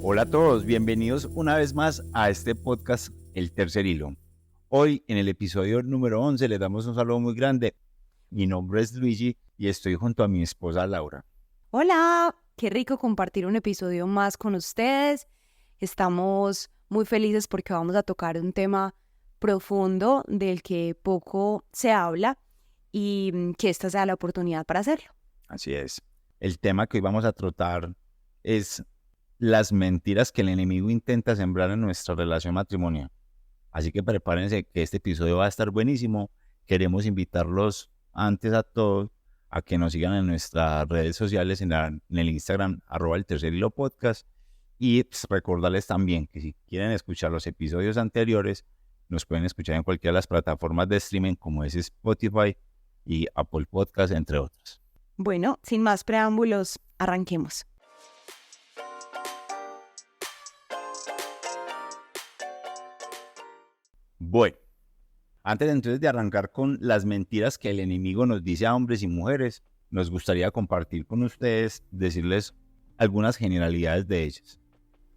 Hola a todos, bienvenidos una vez más a este podcast El Tercer Hilo. Hoy en el episodio número 11 les damos un saludo muy grande. Mi nombre es Luigi y estoy junto a mi esposa Laura. Hola, qué rico compartir un episodio más con ustedes. Estamos muy felices porque vamos a tocar un tema profundo del que poco se habla y que esta sea la oportunidad para hacerlo. Así es. El tema que hoy vamos a tratar es las mentiras que el enemigo intenta sembrar en nuestra relación matrimonial. Así que prepárense que este episodio va a estar buenísimo. Queremos invitarlos antes a todos a que nos sigan en nuestras redes sociales, en el Instagram, @eltercerhilopodcast. Y pues, recordarles también que si quieren escuchar los episodios anteriores, nos pueden escuchar en cualquiera de las plataformas de streaming como es Spotify y Apple Podcast, entre otras. Bueno, sin más preámbulos, arranquemos. Bueno, antes entonces de arrancar con las mentiras que el enemigo nos dice a hombres y mujeres, nos gustaría compartir con ustedes, decirles algunas generalidades de ellas.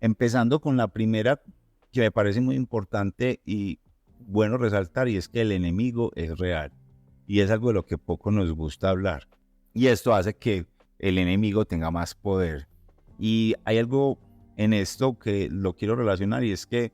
Empezando con la primera, que me parece muy importante y bueno resaltar, y es que el enemigo es real. Y es algo de lo que poco nos gusta hablar. Y esto hace que el enemigo tenga más poder. Y hay algo en esto que lo quiero relacionar, y es que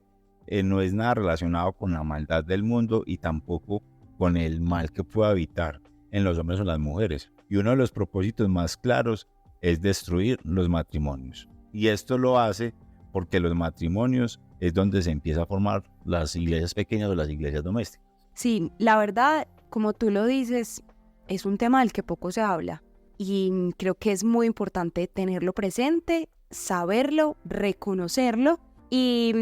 no es nada relacionado con la maldad del mundo y tampoco con el mal que pueda habitar en los hombres o las mujeres. Y uno de los propósitos más claros es destruir los matrimonios. Y esto lo hace porque los matrimonios es donde se empieza a formar las iglesias pequeñas o las iglesias domésticas. Sí, la verdad, como tú lo dices, es un tema del que poco se habla y creo que es muy importante tenerlo presente, saberlo, reconocerlo y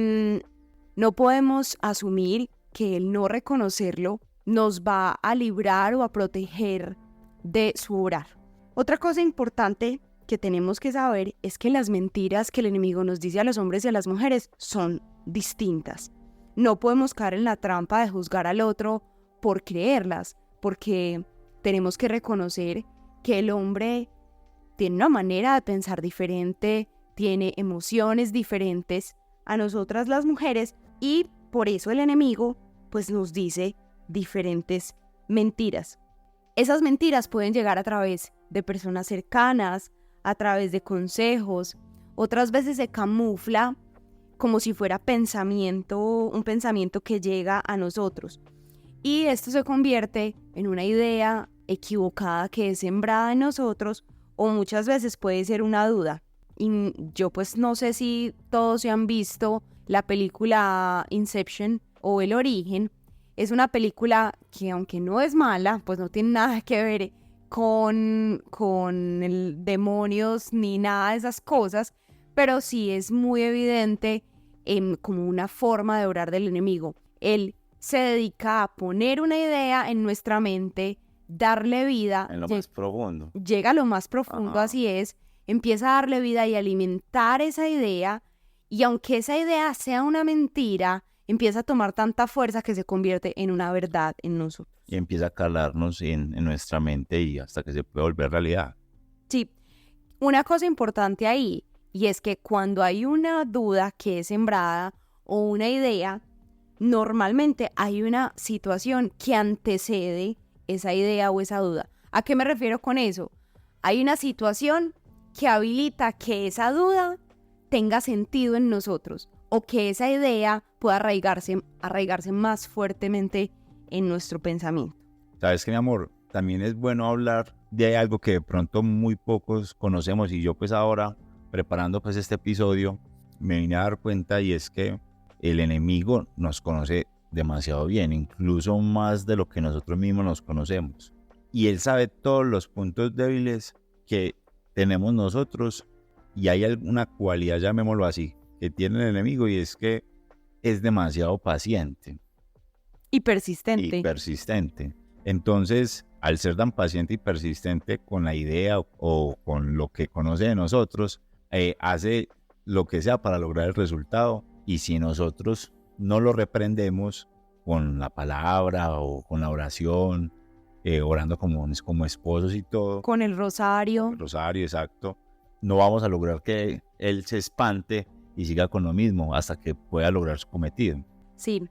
no podemos asumir que el no reconocerlo nos va a librar o a proteger de su obrar. Otra cosa importante que tenemos que saber es que las mentiras que el enemigo nos dice a los hombres y a las mujeres son distintas. No podemos caer en la trampa de juzgar al otro por creerlas, porque tenemos que reconocer que el hombre tiene una manera de pensar diferente, tiene emociones diferentes a nosotras las mujeres y por eso el enemigo pues nos dice diferentes mentiras. Esas mentiras pueden llegar a través de personas cercanas, a través de consejos, otras veces se camufla como si fuera un pensamiento que llega a nosotros. Y esto se convierte en una idea equivocada que es sembrada en nosotros o muchas veces puede ser una duda. Y yo pues no sé si todos se han visto la película Inception o El Origen. Es una película que aunque no es mala, pues no tiene nada que ver con el demonios ni nada de esas cosas, pero sí es muy evidente como una forma de obrar del enemigo. Él se dedica a poner una idea en nuestra mente, darle vida. En lo más profundo. Llega a lo más profundo, así es. Empieza a darle vida y alimentar esa idea. Y aunque esa idea sea una mentira, empieza a tomar tanta fuerza que se convierte en una verdad en nosotros. Y empieza a calarnos en nuestra mente y hasta que se puede volver realidad. Sí, una cosa importante ahí, y es que cuando hay una duda que es sembrada o una idea, normalmente hay una situación que antecede esa idea o esa duda. ¿A qué me refiero con eso? Hay una situación que habilita que esa duda tenga sentido en nosotros o que esa idea pueda arraigarse más fuertemente en nuestro pensamiento. Sabes que, mi amor, también es bueno hablar de algo que de pronto muy pocos conocemos, y yo pues ahora preparando pues este episodio me vine a dar cuenta, y es que el enemigo nos conoce demasiado bien, incluso más de lo que nosotros mismos nos conocemos, y él sabe todos los puntos débiles que tenemos nosotros, y hay alguna cualidad, llamémoslo así, que tiene el enemigo, y es que es demasiado paciente y persistente. Entonces, al ser tan paciente y persistente con la idea o con lo que conoce de nosotros, hace lo que sea para lograr el resultado. Y si nosotros no lo reprendemos con la palabra o con la oración, orando como esposos y todo. Con el rosario. El rosario, exacto. No vamos a lograr que él se espante y siga con lo mismo hasta que pueda lograr su cometido. Sí,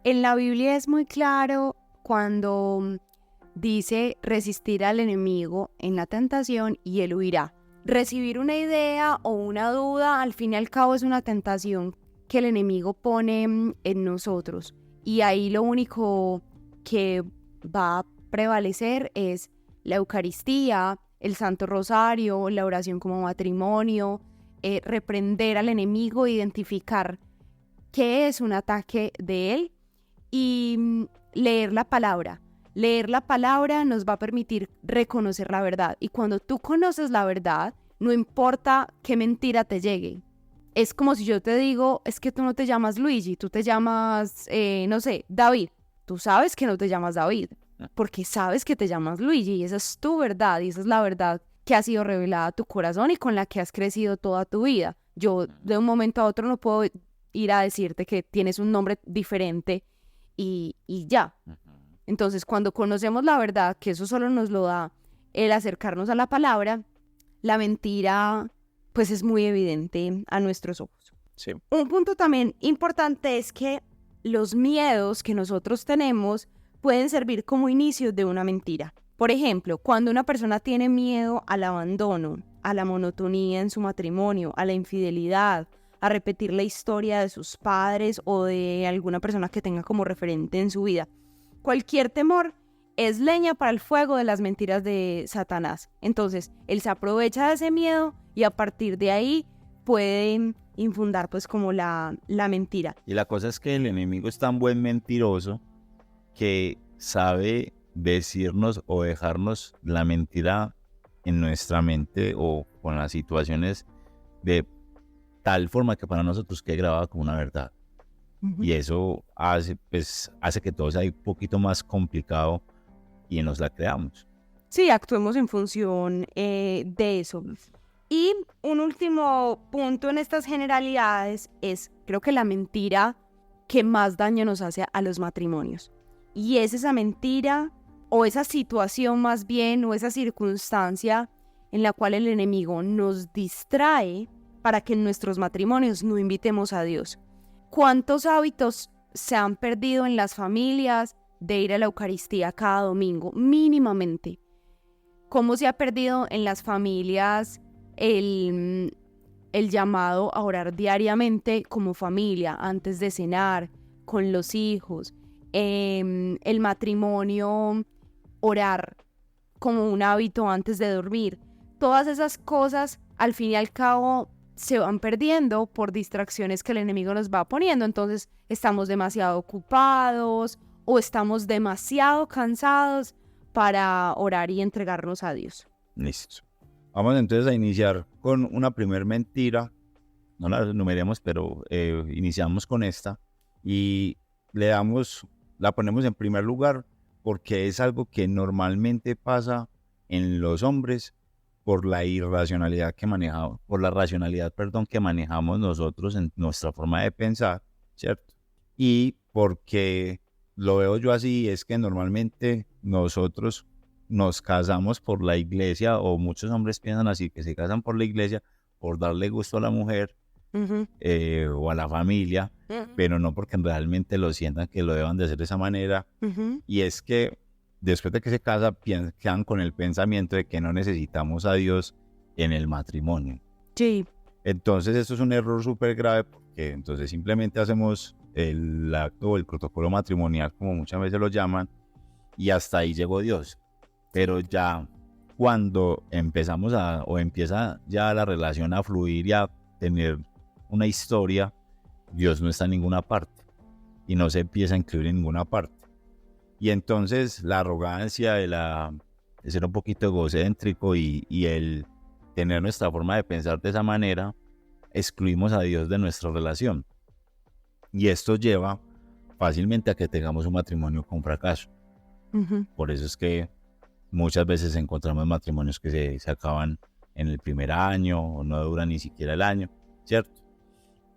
en la Biblia es muy claro cuando dice resistir al enemigo en la tentación y él huirá. Recibir una idea o una duda, al fin y al cabo, es una tentación que el enemigo pone en nosotros. Y ahí lo único que va a prevalecer es la Eucaristía, el Santo Rosario, la oración como matrimonio, reprender al enemigo, identificar qué es un ataque de él y leer la palabra. Leer la palabra nos va a permitir reconocer la verdad. Y cuando tú conoces la verdad, no importa qué mentira te llegue. Es como si yo te digo, es que tú no te llamas Luigi, tú te llamas, no sé, David. Tú sabes que no te llamas David, porque sabes que te llamas Luigi y esa es tu verdad y esa es la verdad que ha sido revelada a tu corazón y con la que has crecido toda tu vida. Yo de un momento a otro no puedo ir a decirte que tienes un nombre diferente y ya. Entonces, cuando conocemos la verdad, que eso solo nos lo da el acercarnos a la palabra, la mentira pues es muy evidente a nuestros ojos. Sí. Un punto también importante es que los miedos que nosotros tenemos pueden servir como inicio de una mentira. Por ejemplo, cuando una persona tiene miedo al abandono, a la monotonía en su matrimonio, a la infidelidad, a repetir la historia de sus padres o de alguna persona que tenga como referente en su vida, cualquier temor es leña para el fuego de las mentiras de Satanás. Entonces, él se aprovecha de ese miedo y a partir de ahí puede infundar pues como la mentira. Y la cosa es que el enemigo es tan buen mentiroso que sabe decirnos o dejarnos la mentira en nuestra mente o con las situaciones de tal forma que para nosotros quede grabada como una verdad. Y eso hace que todo sea un poquito más complicado y nos la creamos. Sí, actuemos en función de eso. Y un último punto en estas generalidades es, creo que la mentira que más daño nos hace a los matrimonios. Y es esa mentira o esa situación más bien o esa circunstancia en la cual el enemigo nos distrae para que en nuestros matrimonios no invitemos a Dios. ¿Cuántos hábitos se han perdido en las familias de ir a la Eucaristía cada domingo, mínimamente? ¿Cómo se ha perdido en las familias el llamado a orar diariamente como familia, antes de cenar, con los hijos? El matrimonio, orar como un hábito antes de dormir. Todas esas cosas, al fin y al cabo, se van perdiendo por distracciones que el enemigo nos va poniendo. Entonces estamos demasiado ocupados o estamos demasiado cansados para orar y entregarnos a Dios. Listo. Vamos entonces a iniciar con una primer mentira. No la enumeremos, pero iniciamos con esta y la ponemos en primer lugar porque es algo que normalmente pasa en los hombres por la racionalidad que manejamos nosotros en nuestra forma de pensar, ¿cierto? Y porque lo veo yo así, es que normalmente nosotros nos casamos por la iglesia, o muchos hombres piensan así, que se casan por la iglesia, por darle gusto a la mujer o a la familia, pero no porque realmente lo sientan que lo deban de hacer de esa manera. Y es que después de que se casa, quedan con el pensamiento de que no necesitamos a Dios en el matrimonio. Sí. Entonces esto es un error súper grave porque entonces simplemente hacemos el acto o el protocolo matrimonial, como muchas veces lo llaman, y hasta ahí llegó Dios. Pero ya cuando empieza ya la relación a fluir y a tener una historia, Dios no está en ninguna parte y no se empieza a incluir en ninguna parte. Y entonces la arrogancia de ser un poquito egocéntrico y el tener nuestra forma de pensar de esa manera, excluimos a Dios de nuestra relación. Y esto lleva fácilmente a que tengamos un matrimonio con fracaso. Por eso es que muchas veces encontramos matrimonios que se acaban en el primer año o no duran ni siquiera el año, ¿cierto?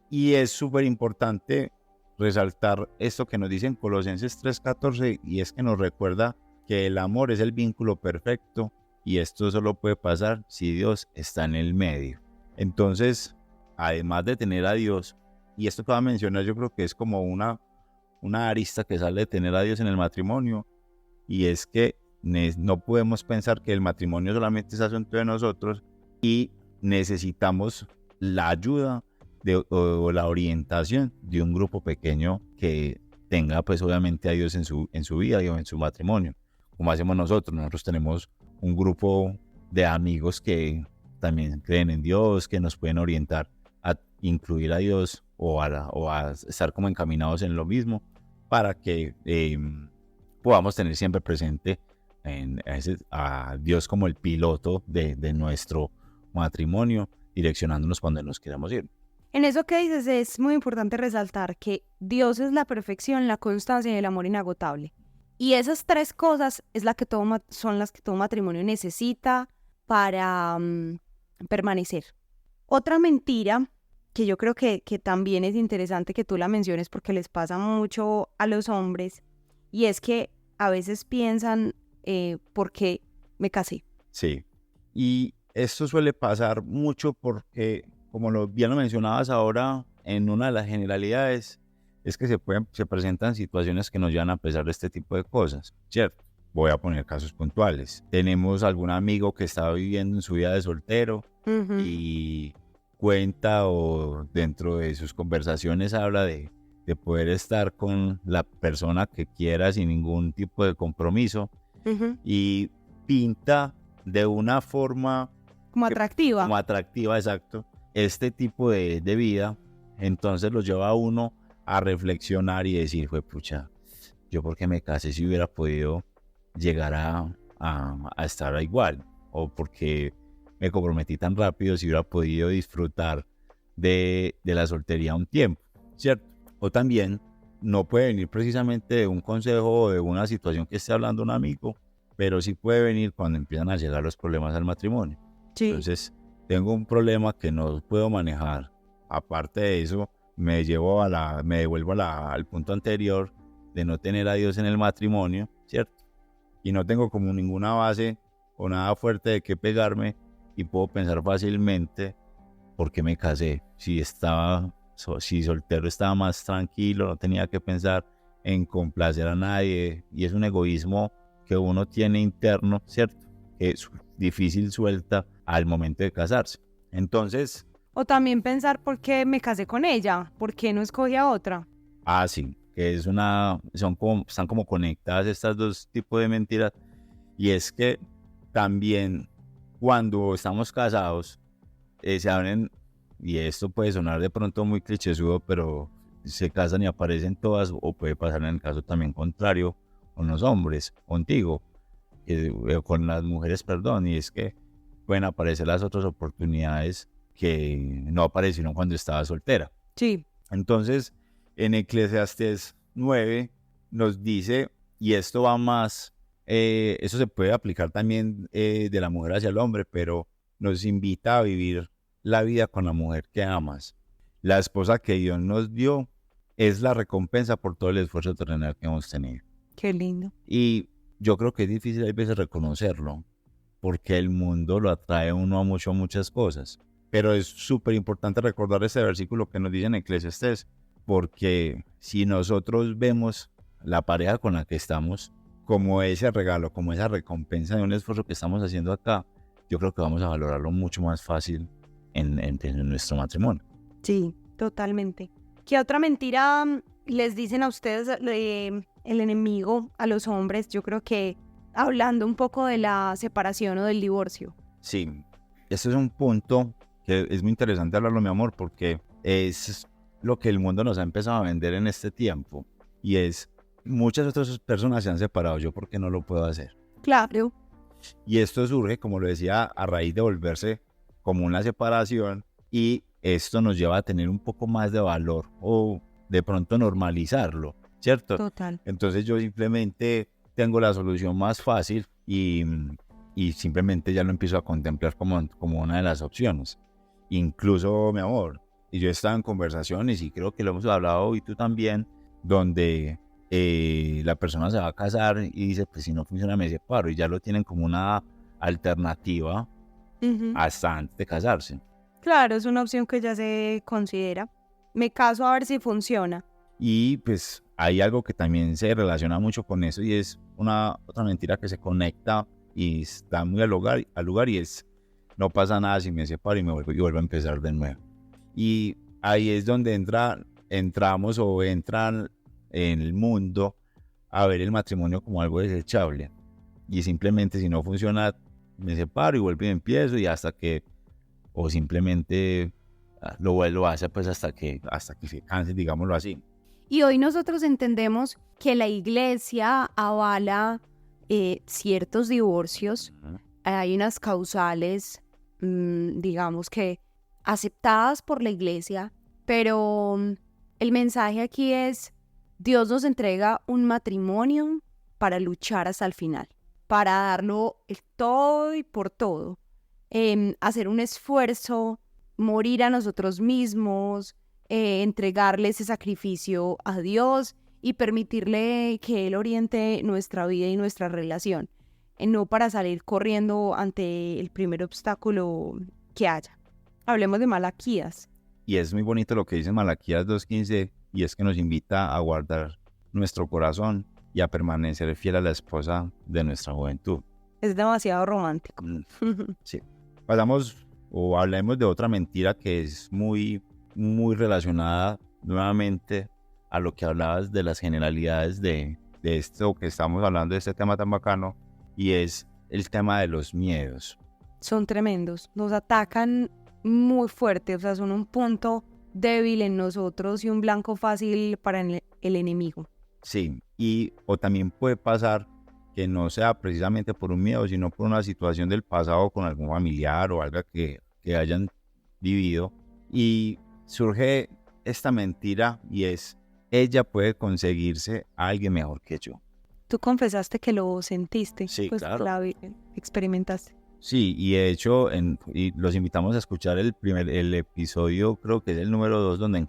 Y es súper importante resaltar esto que nos dice en Colosenses 3:14, y es que nos recuerda que el amor es el vínculo perfecto y esto solo puede pasar si Dios está en el medio. Entonces, además de tener a Dios, y esto que voy a mencionar yo creo que es como una arista que sale de tener a Dios en el matrimonio, y es que no podemos pensar que el matrimonio solamente es asunto de nosotros y necesitamos la ayuda o la orientación de un grupo pequeño que tenga pues obviamente a Dios en su vida y en su matrimonio, como hacemos nosotros. Nosotros tenemos un grupo de amigos que también creen en Dios, que nos pueden orientar a incluir a Dios o a estar como encaminados en lo mismo, para que podamos tener siempre presente a Dios como el piloto de nuestro matrimonio, direccionándonos cuando nos queramos ir. En eso que dices es muy importante resaltar que Dios es la perfección, la constancia y el amor inagotable. Y esas tres cosas son las que todo matrimonio necesita para permanecer. Otra mentira que yo creo que también es interesante que tú la menciones porque les pasa mucho a los hombres, y es que a veces piensan, ¿por qué me casé? Sí, y esto suele pasar mucho porque, como bien lo mencionabas ahora, en una de las generalidades, es que se presentan situaciones que nos llevan a pesar de este tipo de cosas, ¿cierto? Voy a poner casos puntuales. Tenemos algún amigo que está viviendo en su vida de soltero y cuenta, o dentro de sus conversaciones habla de poder estar con la persona que quiera sin ningún tipo de compromiso, y pinta de una forma como atractiva. Como atractiva, exacto, este tipo de vida. Entonces los lleva a uno a reflexionar y decir, pucha, yo por qué me casé si hubiera podido llegar a estar igual, o porque me comprometí tan rápido si hubiera podido disfrutar de la soltería un tiempo, ¿cierto? O también no puede venir precisamente de un consejo o de una situación que esté hablando un amigo, pero sí puede venir cuando empiezan a llegar los problemas al matrimonio. Sí. Entonces, tengo un problema que no puedo manejar. Aparte de eso, me devuelvo al punto anterior de no tener a Dios en el matrimonio, ¿cierto? Y no tengo como ninguna base o nada fuerte de qué pegarme, y puedo pensar fácilmente, ¿por qué me casé? Si soltero estaba más tranquilo, no tenía que pensar en complacer a nadie, y es un egoísmo que uno tiene interno, ¿cierto? Que es difícil suelta al momento de casarse. Entonces... O también pensar, ¿por qué me casé con ella? ¿Por qué no escogí a otra? Sí, que están como conectadas estas dos tipos de mentiras. Y es que también cuando estamos casados, se abren, y esto puede sonar de pronto muy clichésudo, pero se casan y aparecen todas, o puede pasar en el caso también contrario con los hombres, contigo, con las mujeres, perdón, y es que pueden aparecer las otras oportunidades que no aparecieron cuando estaba soltera. Sí. Entonces, en Eclesiastés 9 nos dice, y esto va más, eso se puede aplicar también de la mujer hacia el hombre, pero nos invita a vivir la vida con la mujer que amas. La esposa que Dios nos dio es la recompensa por todo el esfuerzo terrenal que hemos tenido. Qué lindo. Y yo creo que es difícil a veces reconocerlo, porque el mundo lo atrae a uno a muchas cosas. Pero es súper importante recordar este versículo que nos dice en Eclesiastés, porque si nosotros vemos la pareja con la que estamos como ese regalo, como esa recompensa de un esfuerzo que estamos haciendo acá, yo creo que vamos a valorarlo mucho más fácil en nuestro matrimonio. Sí, totalmente. ¿Qué otra mentira les dicen a ustedes el enemigo a los hombres? Yo creo que hablando un poco de la separación o del divorcio. Sí, este es un punto que es muy interesante hablarlo, mi amor, porque es lo que el mundo nos ha empezado a vender en este tiempo, y es, muchas otras personas se han separado, ¿yo por qué no lo puedo hacer? Claro. Y esto surge, como lo decía, a raíz de volverse como una separación, y esto nos lleva a tener un poco más de valor, o de pronto normalizarlo, ¿cierto? Total. Entonces yo simplemente tengo la solución más fácil y simplemente ya lo empiezo a contemplar como una de las opciones. Incluso, mi amor, y yo estaba en conversaciones, y creo que lo hemos hablado y tú también, donde la persona se va a casar y dice, pues si no funciona me separo, y ya lo tienen como una alternativa hasta antes de casarse. Claro, es una opción que ya se considera. Me caso a ver si funciona. Y pues hay algo que también se relaciona mucho con eso y es otra mentira que se conecta y está muy al lugar y es no pasa nada si me separo y vuelvo a empezar de nuevo. Y ahí es donde entramos o entran en el mundo a ver el matrimonio como algo desechable. Y simplemente si no funciona, me separo y vuelvo y empiezo y hasta que, o simplemente lo vuelvo a hacer pues hasta que se canse, digámoslo así. Y hoy nosotros entendemos que la iglesia avala ciertos divorcios. Hay unas causales, digamos que aceptadas por la iglesia, pero el mensaje aquí es: Dios nos entrega un matrimonio para luchar hasta el final, para darlo el todo y por todo, hacer un esfuerzo, morir a nosotros mismos, entregarle ese sacrificio a Dios y permitirle que Él oriente nuestra vida y nuestra relación, no para salir corriendo ante el primer obstáculo que haya. Hablemos de Malaquías. Y es muy bonito lo que dice Malaquías 2:15, y es que nos invita a guardar nuestro corazón y a permanecer fiel a la esposa de nuestra juventud. Es demasiado romántico. Sí. Pasamos o hablemos de otra mentira que es muy, muy relacionada nuevamente a lo que hablabas de las generalidades de esto que estamos hablando, de este tema tan bacano, y es el tema de los miedos. Son tremendos, nos atacan muy fuerte, o sea, son un punto débil en nosotros y un blanco fácil para el enemigo. Sí, o también puede pasar que no sea precisamente por un miedo, sino por una situación del pasado con algún familiar o algo que hayan vivido. Y surge esta mentira y es: ella puede conseguirse a alguien mejor que yo. Tú confesaste que lo sentiste, Sí, pues claro. Experimentaste. Sí, y de hecho y los invitamos a escuchar el episodio, creo que es el número 2, donde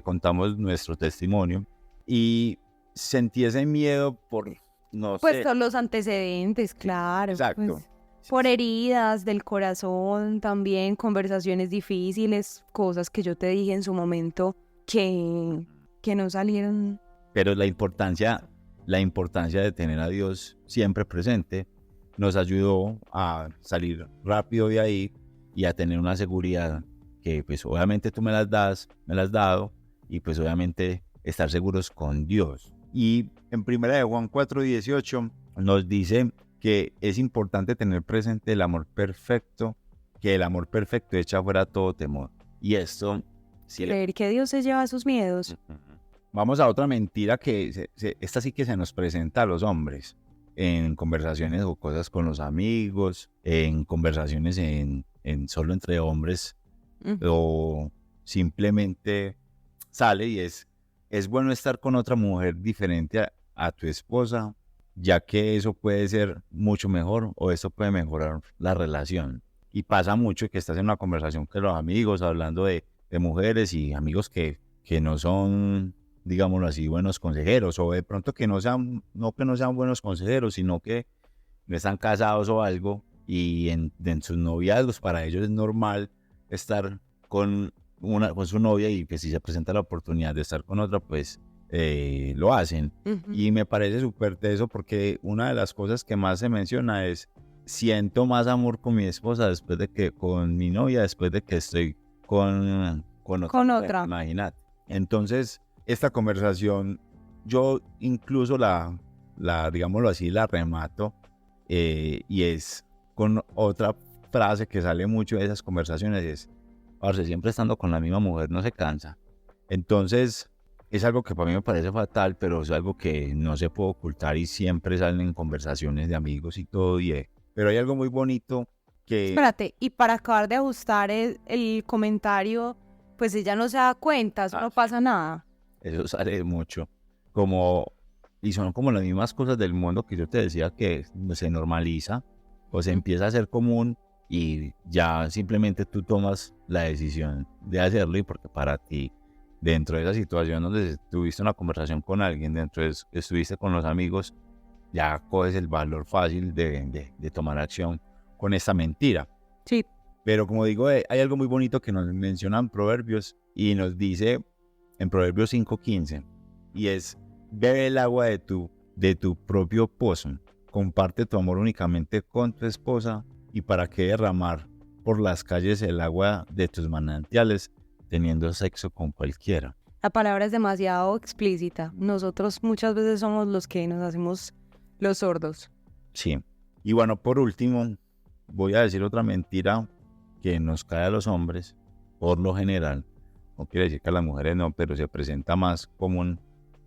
contamos nuestro testimonio. Y sentí ese miedo por, no Pues sé. todos los antecedentes, claro. Exacto. Pues, por heridas del corazón también, conversaciones difíciles, cosas que yo te dije en su momento que no salieron. Pero la importancia de tener a Dios siempre presente nos ayudó a salir rápido de ahí y a tener una seguridad que pues obviamente tú me la has dado, y pues obviamente estar seguros con Dios. Y en 1 Juan 4:18 nos dice que es importante tener presente el amor perfecto, que el amor perfecto echa fuera todo temor. Y esto... Creer que Dios se lleva sus miedos. Vamos a otra mentira que esta sí que se nos presenta a los hombres en conversaciones o cosas con los amigos, en conversaciones solo entre hombres, o simplemente sale y es bueno estar con otra mujer diferente a tu esposa, ya que eso puede ser mucho mejor o eso puede mejorar la relación. Y pasa mucho que estás en una conversación con los amigos hablando de mujeres y amigos que no son, digámoslo así, buenos consejeros, o de pronto que no sean buenos consejeros, sino que no están casados o algo, y en sus noviazgos para ellos es normal estar con su novia, y que si se presenta la oportunidad de estar con otra, pues lo hacen. Y me parece súper teso, porque una de las cosas que más se menciona es: siento más amor con mi esposa con mi novia después de que estoy con otra. Imagínate. Entonces, esta conversación yo incluso la digámoslo así, la remato, y es con otra frase que sale mucho de esas conversaciones: es: parce, siempre estando con la misma mujer no se cansa. Entonces es algo que para mí me parece fatal, pero es algo que no se puede ocultar y siempre salen en conversaciones de amigos y todo. Pero hay algo muy bonito que... Espérate, y para acabar de ajustar el comentario, pues ella no se da cuenta, eso no pasa nada. Eso sale mucho. Y son como las mismas cosas del mundo que yo te decía, que se normaliza o se empieza a hacer común, y ya simplemente tú tomas la decisión de hacerlo, y porque para ti, dentro de esa situación donde tuviste una conversación con alguien, estuviste con los amigos, ya coges el valor fácil de tomar acción con esta mentira. Sí. Pero como digo, hay algo muy bonito que nos mencionan Proverbios y nos dice en Proverbios 5:15, y es: bebe el agua de tu propio pozo, comparte tu amor únicamente con tu esposa, y para qué derramar por las calles el agua de tus manantiales, teniendo sexo con cualquiera. La palabra es demasiado explícita. Nosotros muchas veces somos los que nos hacemos los sordos. Sí. Y bueno, por último, voy a decir otra mentira que nos cae a los hombres, por lo general. No quiere decir que a las mujeres no, pero se presenta más común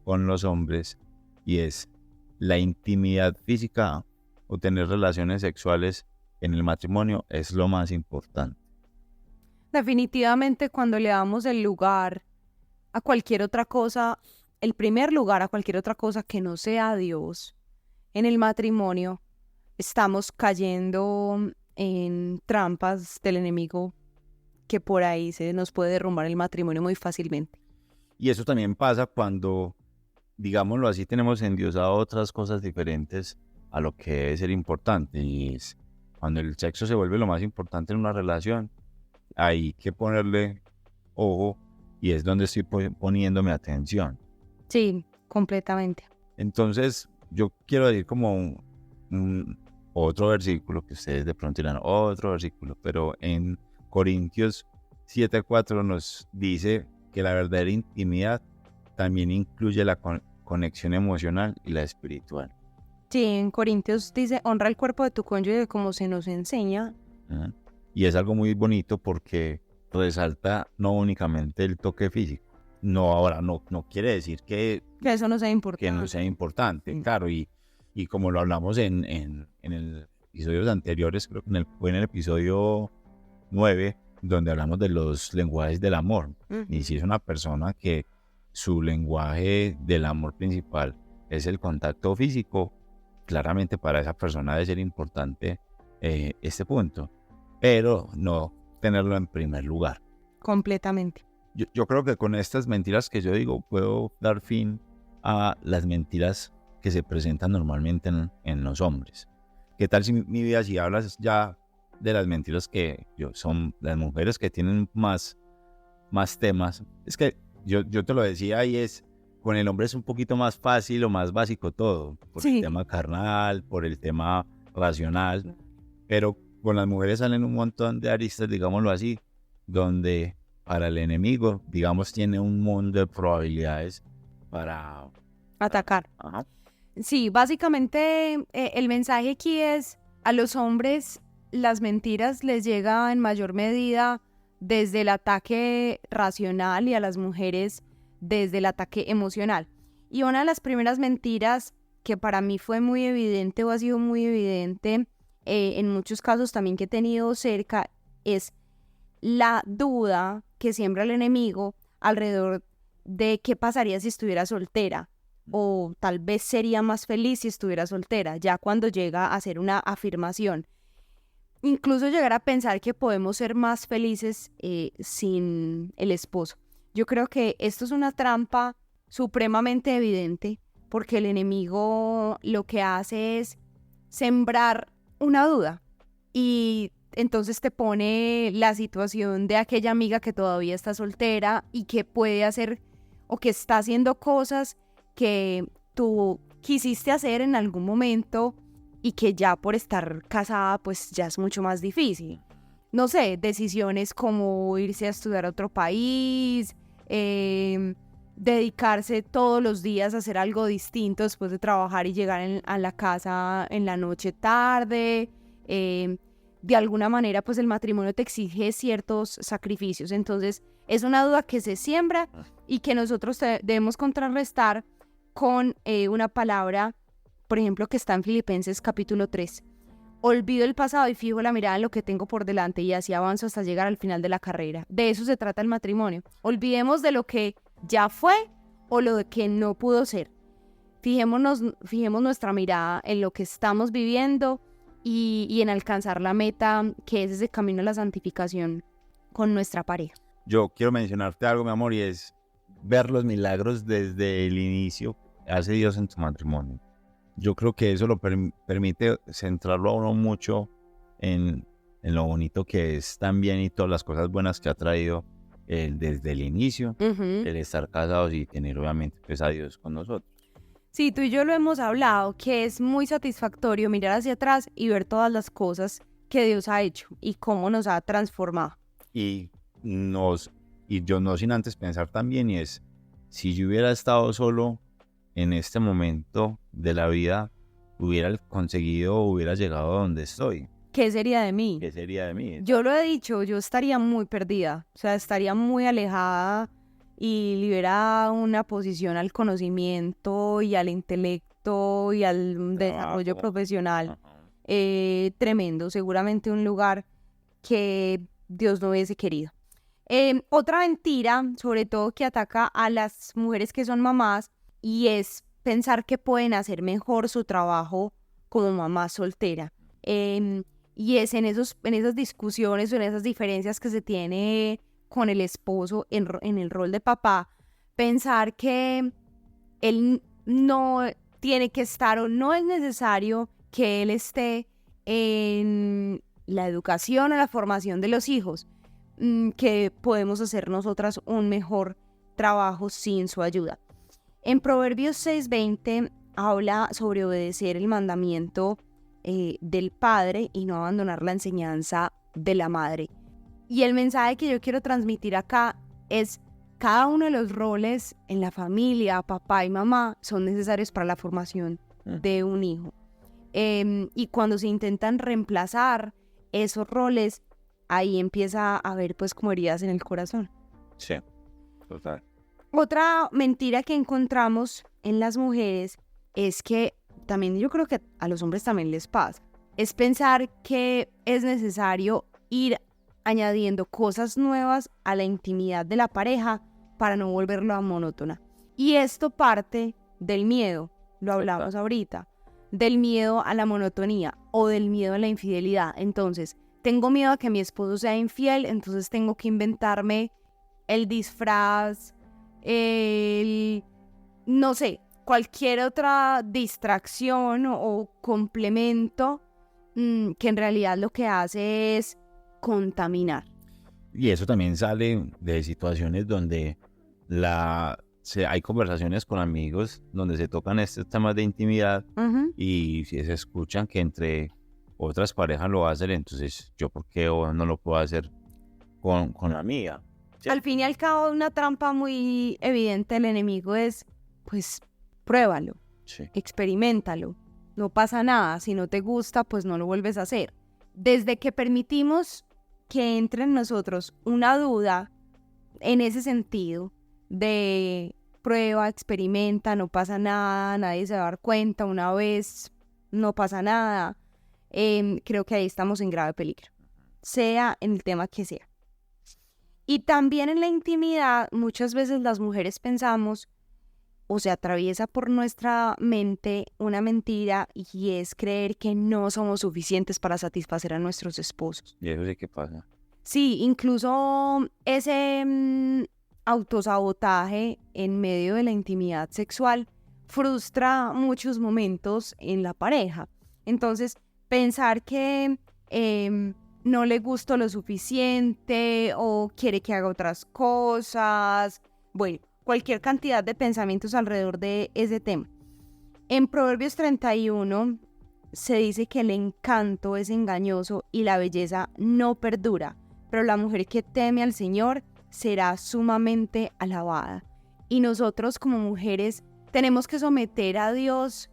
con los hombres, y es la intimidad física o tener relaciones sexuales en el matrimonio es lo más importante. Definitivamente cuando le damos el lugar a cualquier otra cosa, el primer lugar a cualquier otra cosa que no sea Dios en el matrimonio, estamos cayendo en trampas del enemigo que por ahí se nos puede derrumbar el matrimonio muy fácilmente. Y eso también pasa cuando, digámoslo así, tenemos endiosado otras cosas diferentes a lo que debe ser importante. Y es cuando el sexo se vuelve lo más importante en una relación, hay que ponerle ojo, y es donde estoy poniéndome atención. Sí, completamente. Entonces, yo quiero decir como otro versículo, que ustedes de pronto dirán otro versículo, pero en Corintios 7:4 nos dice que la verdadera intimidad también incluye la conexión emocional y la espiritual. Sí, en Corintios dice, honra el cuerpo de tu cónyuge como se nos enseña. ¿Ah? Y es algo muy bonito porque resalta no únicamente el toque físico. No, ahora no quiere decir que eso no sea importante. Que no sea importante, claro. Y como lo hablamos en el episodios anteriores, creo que fue en el episodio 9, donde hablamos de los lenguajes del amor. Y si es una persona que su lenguaje del amor principal es el contacto físico, claramente para esa persona debe ser importante este punto, pero no tenerlo en primer lugar. Completamente. Yo creo que con estas mentiras que yo digo puedo dar fin a las mentiras que se presentan normalmente en los hombres. ¿Qué tal si mi vida, si hablas ya de las mentiras que son las mujeres que tienen más temas? Es que yo te lo decía, y es, con el hombre es un poquito más fácil o más básico todo, por el tema carnal, por el tema racional, pero con las mujeres salen un montón de aristas, digámoslo así, donde para el enemigo, digamos, tiene un mundo de probabilidades para atacar. Ajá. Sí, básicamente el mensaje aquí es: a los hombres las mentiras les llegan en mayor medida desde el ataque racional, y a las mujeres desde el ataque emocional. Y una de las primeras mentiras que para mí fue muy evidente, o ha sido muy evidente en muchos casos también que he tenido cerca, es la duda que siembra el enemigo alrededor de qué pasaría si estuviera soltera, o tal vez sería más feliz si estuviera soltera, ya cuando llega a hacer una afirmación. Incluso llegar a pensar que podemos ser más felices sin el esposo. Yo creo que esto es una trampa supremamente evidente, porque el enemigo lo que hace es sembrar una duda, y entonces te pone la situación de aquella amiga que todavía está soltera y que puede hacer o que está haciendo cosas que tú quisiste hacer en algún momento y que ya por estar casada pues ya es mucho más difícil. No sé, decisiones como irse a estudiar a otro país, dedicarse todos los días a hacer algo distinto después de trabajar y llegar a la casa en la noche tarde. De alguna manera pues el matrimonio te exige ciertos sacrificios. Entonces es una duda que se siembra y que nosotros debemos contrarrestar con una palabra, por ejemplo, que está en Filipenses capítulo 3. Olvido el pasado y fijo la mirada en lo que tengo por delante, y así avanzo hasta llegar al final de la carrera. De eso se trata el matrimonio. Olvidemos de lo que ya fue o lo de que no pudo ser. Fijemos nuestra mirada en lo que estamos viviendo y en alcanzar la meta, que es ese camino a la santificación con nuestra pareja. Yo quiero mencionarte algo, mi amor, y es ver los milagros desde el inicio hace Dios en tu matrimonio. Yo creo que eso lo permite centrarlo a uno mucho en en lo bonito que es también y todas las cosas buenas que ha traído desde el inicio, el estar casados y tener obviamente pues a Dios con nosotros. Sí, tú y yo lo hemos hablado, que es muy satisfactorio mirar hacia atrás y ver todas las cosas que Dios ha hecho y cómo nos ha transformado. Y yo no sin antes pensar también, y es, si yo hubiera estado solo en este momento de la vida, hubiera conseguido, hubiera llegado a donde estoy. ¿Qué sería de mí? ¿Qué sería de mí? Yo lo he dicho, yo estaría muy perdida, o sea, estaría muy alejada y le hubiera una posición al conocimiento y al intelecto y al desarrollo profesional tremendo, seguramente un lugar que Dios no hubiese querido. Otra mentira, sobre todo que ataca a las mujeres que son mamás, y es pensar que pueden hacer mejor su trabajo como mamá soltera. Y es en esas discusiones o en esas diferencias que se tiene con el esposo en el rol de papá, pensar que él no tiene que estar o no es necesario que él esté en la educación o la formación de los hijos, que podemos hacer nosotras un mejor trabajo sin su ayuda. En Proverbios 6:20 habla sobre obedecer el mandamiento del padre y no abandonar la enseñanza de la madre. Y el mensaje que yo quiero transmitir acá es: cada uno de los roles en la familia, papá y mamá, son necesarios para la formación de un hijo. Y cuando se intentan reemplazar esos roles, ahí empieza a haber pues como heridas en el corazón. Sí, total. Otra mentira que encontramos en las mujeres es que también, yo creo que a los hombres también les pasa, es pensar que es necesario ir añadiendo cosas nuevas a la intimidad de la pareja para no volverlo monótona. Y esto parte del miedo, lo hablamos ahorita, del miedo a la monotonía o del miedo a la infidelidad. Entonces, tengo miedo a que mi esposo sea infiel, entonces tengo que inventarme el disfraz, no sé, cualquier otra distracción o complemento que en realidad lo que hace es contaminar. Y eso también sale de situaciones donde hay conversaciones con amigos donde se tocan estos temas de intimidad y si se escuchan que entre otras parejas lo hacen, entonces yo por qué no lo puedo hacer con la mía. ¿Sí? Al fin y al cabo, una trampa muy evidente del enemigo es, pues, pruébalo, experiméntalo, no pasa nada, si no te gusta, pues no lo vuelves a hacer. Desde que permitimos que entre en nosotros una duda en ese sentido de prueba, experimenta, no pasa nada, nadie se va a dar cuenta, una vez no pasa nada, creo que ahí estamos en grave peligro, sea en el tema que sea. Y también en la intimidad, muchas veces las mujeres pensamos o se atraviesa por nuestra mente una mentira, y es creer que no somos suficientes para satisfacer a nuestros esposos. ¿Y eso sí qué pasa? Sí, incluso ese autosabotaje en medio de la intimidad sexual frustra muchos momentos en la pareja. Entonces, pensar que no le gustó lo suficiente o quiere que haga otras cosas, bueno, cualquier cantidad de pensamientos alrededor de ese tema. En Proverbios 31 se dice que el encanto es engañoso y la belleza no perdura, pero la mujer que teme al Señor será sumamente alabada. Y nosotros como mujeres tenemos que someter a Dios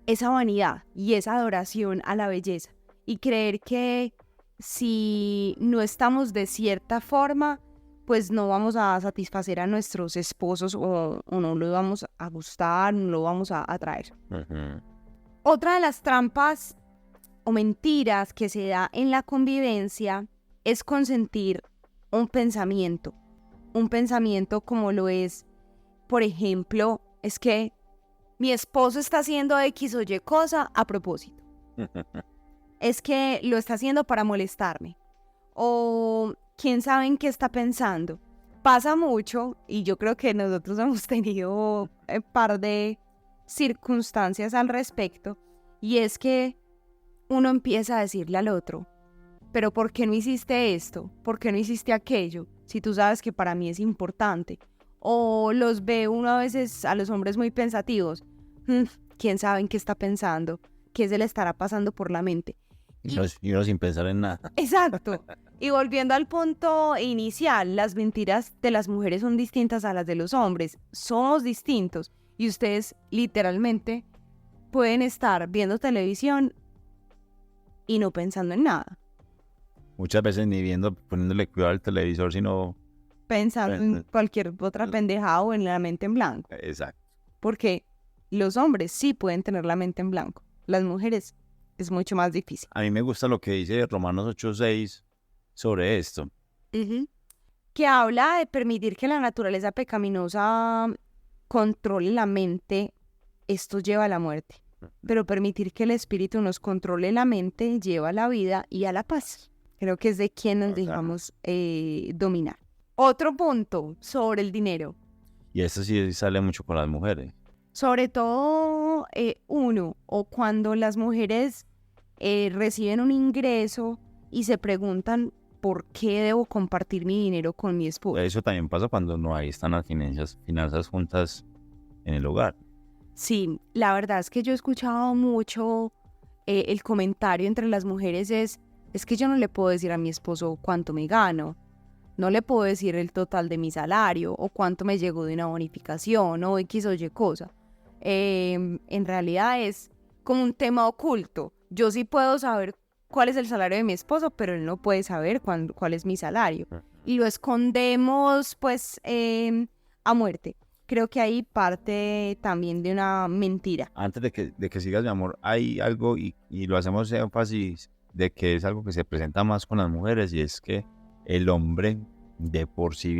esa vanidad y esa adoración a la belleza y creer que si no estamos de cierta forma, pues no vamos a satisfacer a nuestros esposos o no lo vamos a gustar, no lo vamos a atraer. Otra de las trampas o mentiras que se da en la convivencia es consentir un pensamiento como lo es, por ejemplo, es que mi esposo está haciendo X o Y cosa a propósito. Es que lo está haciendo para molestarme. O quién sabe en qué está pensando. Pasa mucho, y yo creo que nosotros hemos tenido un par de circunstancias al respecto, y es que uno empieza a decirle al otro: pero ¿por qué no hiciste esto? ¿Por qué no hiciste aquello? Si tú sabes que para mí es importante. O los ve uno a veces a los hombres muy pensativos. ¿Quién sabe en qué está pensando? ¿Qué se le estará pasando por la mente? Y uno sin pensar en nada. Exacto. Y volviendo al punto inicial, las mentiras de las mujeres son distintas a las de los hombres. Somos distintos. Y ustedes literalmente pueden estar viendo televisión y no pensando en nada. Muchas veces ni viendo, poniéndole cuidado al televisor, sino... Pensando en cualquier otra pendejada o en la mente en blanco. Exacto. Porque los hombres sí pueden tener la mente en blanco. Las mujeres es mucho más difícil. A mí me gusta lo que dice Romanos 8:6 sobre esto. Que habla de permitir que la naturaleza pecaminosa controle la mente. Esto lleva a la muerte. Pero permitir que el espíritu nos controle la mente lleva a la vida y a la paz. Creo que es de quien nos dejamos dominar. Otro punto sobre el dinero. Y esto sí sale mucho con las mujeres. Sobre todo, o cuando las mujeres reciben un ingreso y se preguntan por qué debo compartir mi dinero con mi esposo. Eso también pasa cuando no hay están las finanzas juntas en el hogar. Sí, la verdad es que yo he escuchado mucho el comentario entre las mujeres es que yo no le puedo decir a mi esposo cuánto me gano. No le puedo decir el total de mi salario o cuánto me llegó de una bonificación o X o Y cosa. En realidad es como un tema oculto. Yo sí puedo saber cuál es el salario de mi esposo, pero él no puede saber cuál es mi salario. Y lo escondemos pues a muerte. Creo que ahí parte también de una mentira. Antes de que sigas, mi amor, hay algo y lo hacemos énfasis de que es algo que se presenta más con las mujeres y es que el hombre de por sí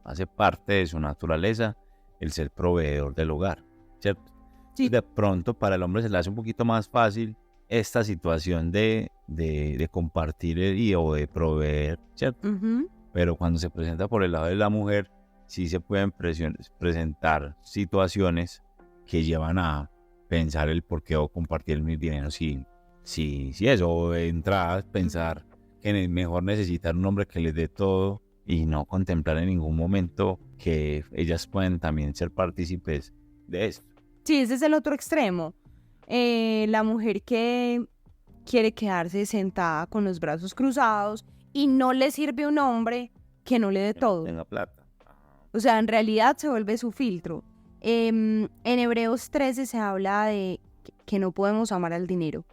hace parte de su naturaleza el ser proveedor del hogar, ¿cierto? Sí. De pronto para el hombre se le hace un poquito más fácil esta situación de compartir o de proveer, ¿cierto? Pero cuando se presenta por el lado de la mujer, sí se pueden presentar situaciones que llevan a pensar el por qué o compartir mi dinero si eso, o de entrada pensar que mejor necesitar un hombre que les dé todo y no contemplar en ningún momento que ellas pueden también ser partícipes de esto. Sí, ese es el otro extremo. La mujer que quiere quedarse sentada con los brazos cruzados y no le sirve un hombre que no le dé todo. Tenga plata. O sea, en realidad se vuelve su filtro. En Hebreos 13 se habla de que no podemos amar al dinero,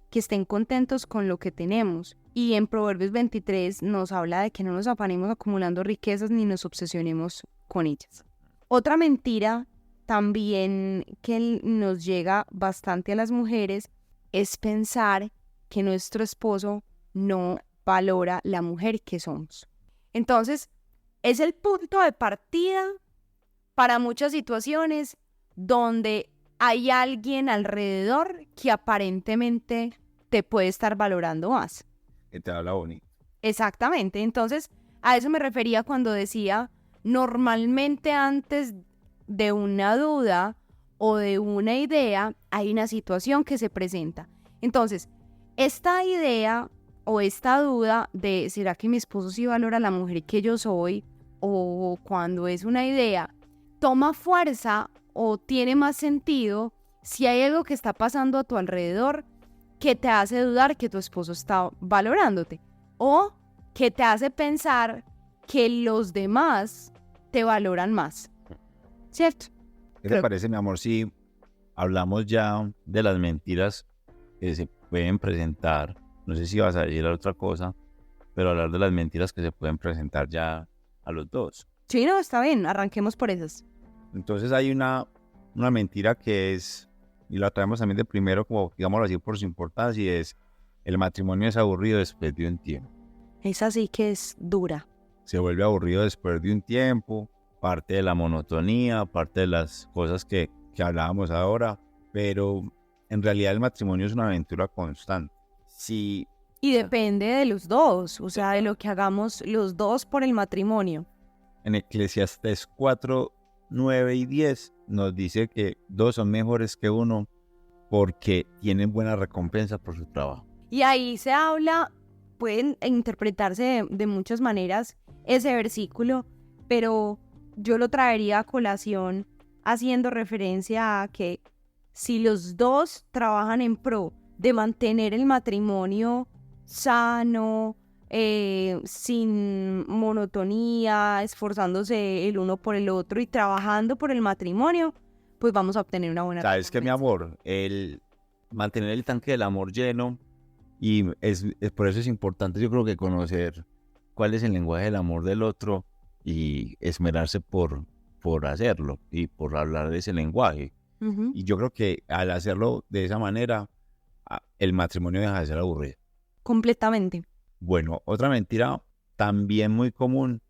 que estén contentos con lo que tenemos. Y en Proverbios 23 nos habla de que no nos afanemos acumulando riquezas ni nos obsesionemos con ellas. Otra mentira también que nos llega bastante a las mujeres es pensar que nuestro esposo no valora la mujer que somos. Entonces, es el punto de partida para muchas situaciones donde hay alguien alrededor que aparentemente te puede estar valorando más. Que te habla bonito. Exactamente. Entonces, a eso me refería cuando decía, normalmente antes de una duda o de una idea, hay una situación que se presenta. Entonces, esta idea o esta duda de ¿será que mi esposo sí valora a la mujer que yo soy? O cuando es una idea, toma fuerza o tiene más sentido si hay algo que está pasando a tu alrededor que te hace dudar que tu esposo está valorándote o que te hace pensar que los demás te valoran más, ¿cierto? ¿Qué te parece, mi amor, si hablamos ya de las mentiras que se pueden presentar? No sé si vas a decir otra cosa, pero hablar de las mentiras que se pueden presentar ya a los dos. Sí, no, está bien, arranquemos por esas. Entonces hay una mentira que es, y la traemos también de primero, como digámoslo así por su importancia, y es: el matrimonio es aburrido después de un tiempo. Esa sí que es dura. Se vuelve aburrido después de un tiempo, parte de la monotonía, parte de las cosas que hablábamos ahora, pero en realidad el matrimonio es una aventura constante. Sí. Y depende de los dos, o sea, de lo que hagamos los dos por el matrimonio. En Eclesiastés 4, 9 y 10 nos dice que dos son mejores que uno porque tienen buena recompensa por su trabajo. Y ahí se habla pueden interpretarse de muchas maneras ese versículo, pero yo lo traería a colación haciendo referencia a que si los dos trabajan en pro de mantener el matrimonio sano, sin monotonía, esforzándose el uno por el otro y trabajando por el matrimonio, pues vamos a obtener una buena ¿Sabes qué, mi recompensa. amor? El mantener el tanque del amor lleno, y por eso es importante, yo creo que conocer cuál es el lenguaje del amor del otro y esmerarse por hacerlo y por hablar de ese lenguaje. Ujú. Y yo creo que al hacerlo de esa manera, el matrimonio deja de ser aburrido. Completamente. Bueno, otra mentira también muy común,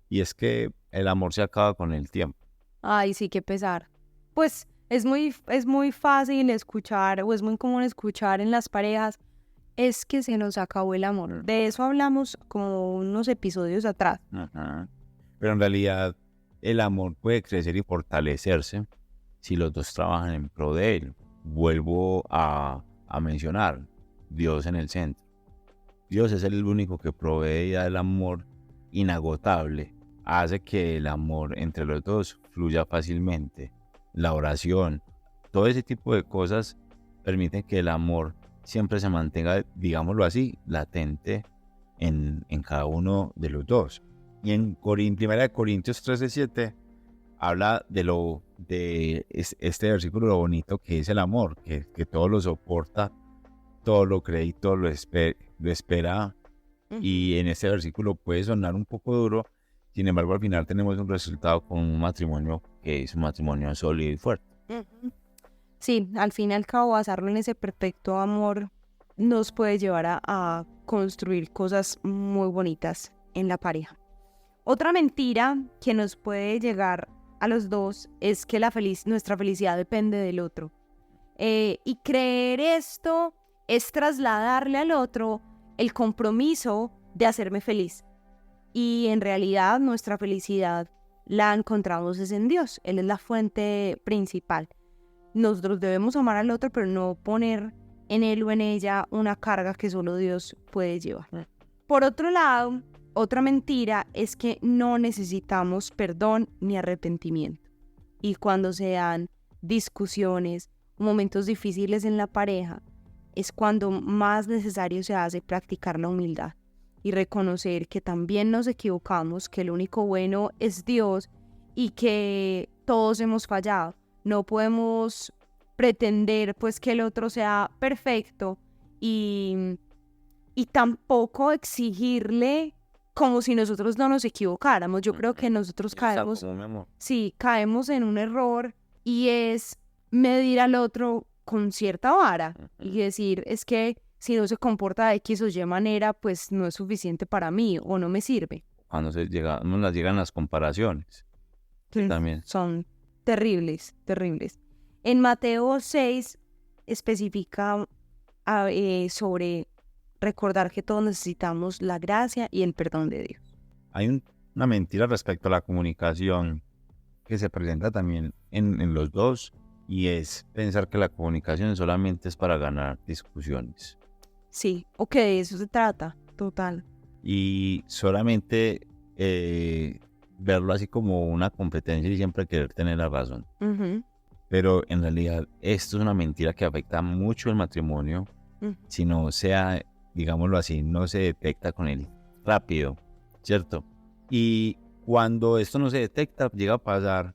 y es que el amor se acaba con el tiempo. Ay, sí, qué pesar. Pues es muy fácil escuchar, o es muy común escuchar en las parejas, es que se nos acabó el amor. De eso hablamos como unos episodios atrás. Ajá. Pero en realidad el amor puede crecer y fortalecerse si los dos trabajan en pro de él. Vuelvo a mencionar, Dios en el centro. Dios es el único que provee y da el amor inagotable. Hace que el amor entre los dos fluya fácilmente. La oración, todo ese tipo de cosas permiten que el amor siempre se mantenga, digámoslo así, latente en cada uno de los dos. Y en 1 Corintios 13:7 habla de este versículo, lo bonito que es el amor, que todo lo soporta, todo lo cree y todo lo espera. Y en este versículo puede sonar un poco duro, sin embargo al final tenemos un resultado con un matrimonio que es un matrimonio sólido y fuerte. Ujú. Sí, al fin y al cabo, basarlo en ese perfecto amor nos puede llevar a construir cosas muy bonitas en la pareja. Otra mentira que nos puede llegar a los dos es que nuestra felicidad depende del otro. Y creer esto es trasladarle al otro el compromiso de hacerme feliz. Y en realidad nuestra felicidad la encontramos es en Dios. Él es la fuente principal. Nosotros debemos amar al otro, pero no poner en él o en ella una carga que solo Dios puede llevar. Por otro lado, otra mentira es que no necesitamos perdón ni arrepentimiento. Y cuando se dan discusiones, momentos difíciles en la pareja, es cuando más necesario se hace practicar la humildad y reconocer que también nos equivocamos, que el único bueno es Dios y que todos hemos fallado. No podemos pretender pues que el otro sea perfecto y tampoco exigirle como si nosotros no nos equivocáramos. Yo creo que nosotros caemos en un error y es medir al otro con cierta vara y decir, es que si no se comporta de X o Y manera, pues no es suficiente para mí o no me sirve. Cuando nos llegan las comparaciones, también. Son terribles. En Mateo 6 especifica sobre recordar que todos necesitamos la gracia y el perdón de Dios. Hay una mentira respecto a la comunicación que se presenta también en los dos, y es pensar que la comunicación solamente es para ganar discusiones. Sí, o que de eso se trata, total. Y solamente verlo así como una competencia y siempre querer tener la razón. Uh-huh. Pero en realidad esto es una mentira que afecta mucho el matrimonio. Si no sea, digámoslo así, no se detecta con él rápido, ¿cierto? Y cuando esto no se detecta, llega a pasar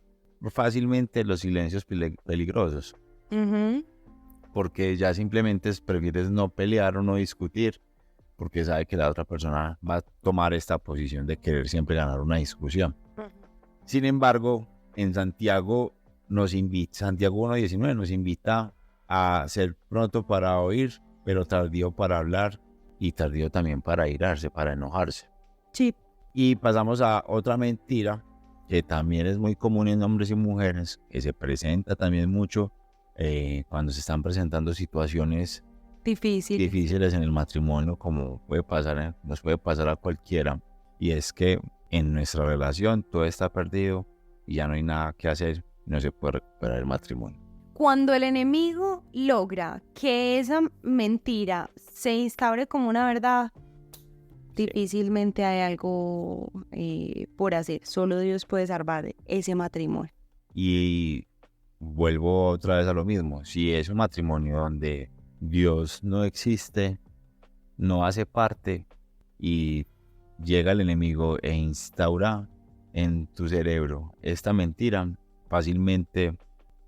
fácilmente los silencios peligrosos. Uh-huh. Porque ya simplemente prefieres no pelear o no discutir, porque sabe que la otra persona va a tomar esta posición de querer siempre ganar una discusión. Sin embargo, en Santiago 1:19 nos invita a ser pronto para oír, pero tardío para hablar y tardío también para irarse, para enojarse. Sí. Y pasamos a otra mentira que también es muy común en hombres y mujeres, que se presenta también mucho cuando se están presentando situaciones difíciles en el matrimonio, como nos puede pasar a cualquiera, y es que en nuestra relación todo está perdido y ya no hay nada que hacer, no se puede recuperar el matrimonio. Cuando el enemigo logra que esa mentira se instaure como una verdad, Difícilmente hay algo por hacer. Solo Dios puede salvar ese matrimonio. Y vuelvo otra vez a lo mismo. Si es un matrimonio donde Dios no existe, no hace parte, y llega el enemigo e instaura en tu cerebro esta mentira, fácilmente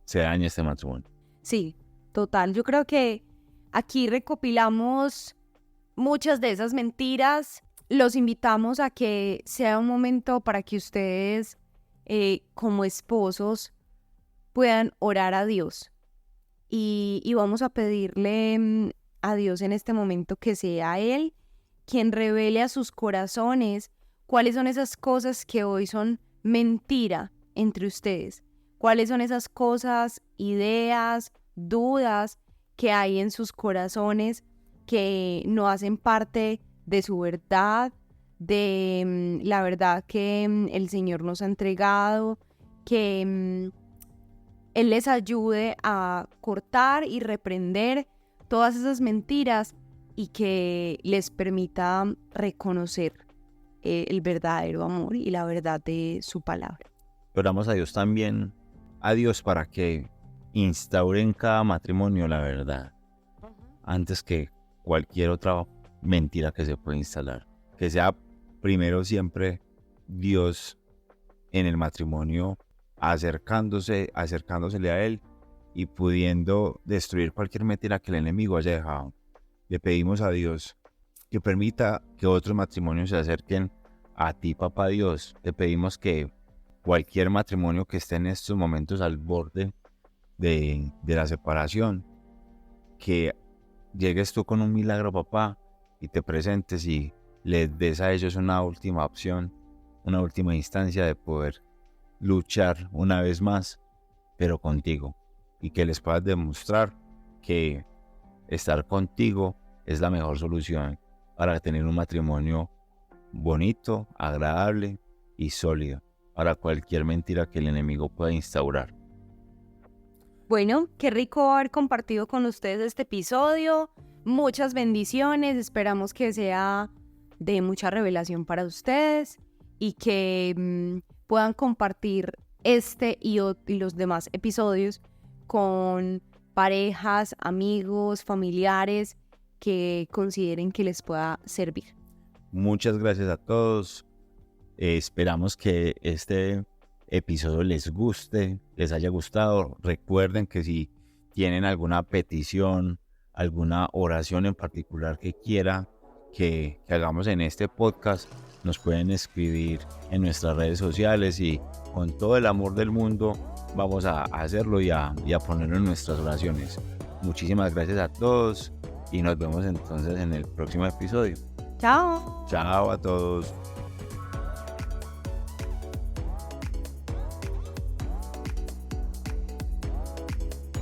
se daña este matrimonio. Sí, total. Yo creo que aquí recopilamos muchas de esas mentiras. Los invitamos a que sea un momento para que ustedes, como esposos, puedan orar a Dios. Y vamos a pedirle a Dios en este momento que sea Él quien revele a sus corazones cuáles son esas cosas que hoy son mentira entre ustedes. Cuáles son esas cosas, ideas, dudas que hay en sus corazones que no hacen parte de su verdad, de la verdad que el Señor nos ha entregado, que Él les ayude a cortar y reprender todas esas mentiras y que les permita reconocer el verdadero amor y la verdad de su palabra. Oramos a Dios también, a Dios para que instaure en cada matrimonio la verdad, antes que cualquier otra mentira que se pueda instalar. Que sea primero Dios en el matrimonio, acercándosele a Él y pudiendo destruir cualquier mentira que el enemigo haya dejado. Le pedimos a Dios que permita que otros matrimonios se acerquen a ti, Papá Dios. Le pedimos que cualquier matrimonio que esté en estos momentos al borde de la separación, que llegues tú con un milagro, papá, y te presentes y les des a ellos una última opción, una última instancia de poder luchar una vez más, pero contigo, y que les puedas demostrar que estar contigo es la mejor solución para tener un matrimonio bonito, agradable y sólido para cualquier mentira que el enemigo pueda instaurar. Bueno, qué rico haber compartido con ustedes este episodio. Muchas bendiciones. Esperamos que sea de mucha revelación para ustedes y que puedan compartir este y los demás episodios con parejas, amigos, familiares que consideren que les pueda servir. Muchas gracias a todos. Esperamos que este episodio les guste, les haya gustado. Recuerden que si tienen alguna petición, alguna oración en particular que quiera que hagamos en este podcast, nos pueden escribir en nuestras redes sociales y con todo el amor del mundo vamos a hacerlo y a ponerlo en nuestras oraciones. Muchísimas gracias a todos y nos vemos entonces en el próximo episodio. Chao. Chao a todos.